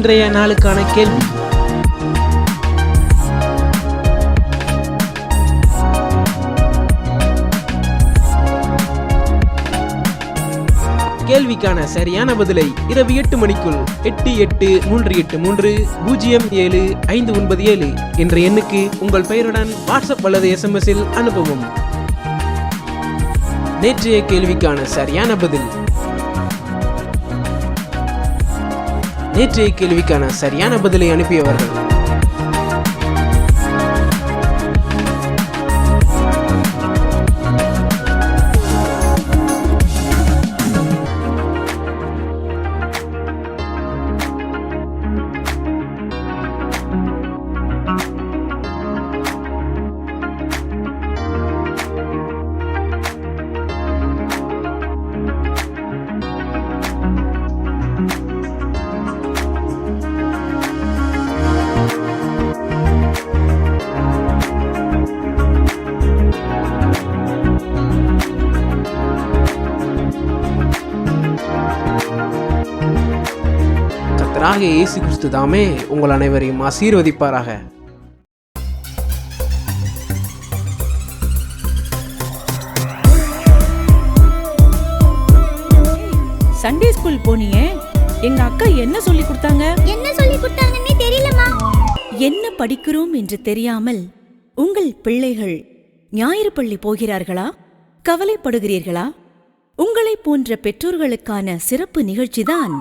இன்றைய நாளுக்கான கேள்வி. கேள்விக்கான சரியான பதிலை இரவு 8 மணிக்குள் 8838300757 என்ற எண்ணுக்கு உங்கள் பெயருடன் வாட்ஸ்அப் அல்லது SMS-இல் அனுப்பவும். நேற்றைய கேள்விக்கான சரியான பதில். நேற்றைய கேள்விக்கான சரியான பதிலை அனுப்பியவர்கள் கர்த்தராகிய இயேசு கிறிஸ்து தாமே உங்கள் அனைவரையும் ஆசீர்வதிப்பாராக. சண்டே ஸ்கூல் போனியே, எங்க அக்கா என்ன சொல்லி கொடுத்தாங்கன்னே தெரியலமா. என்ன படிக்கிறோம் என்று தெரியாமல் உங்கள் பிள்ளைகள் ஞாயிறு பள்ளி போகிறார்களா? கவலைப்படுகிறீர்களா? உங்களை போன்ற பெற்றோர்களுக்கான சிறப்பு நிகழ்ச்சிதான்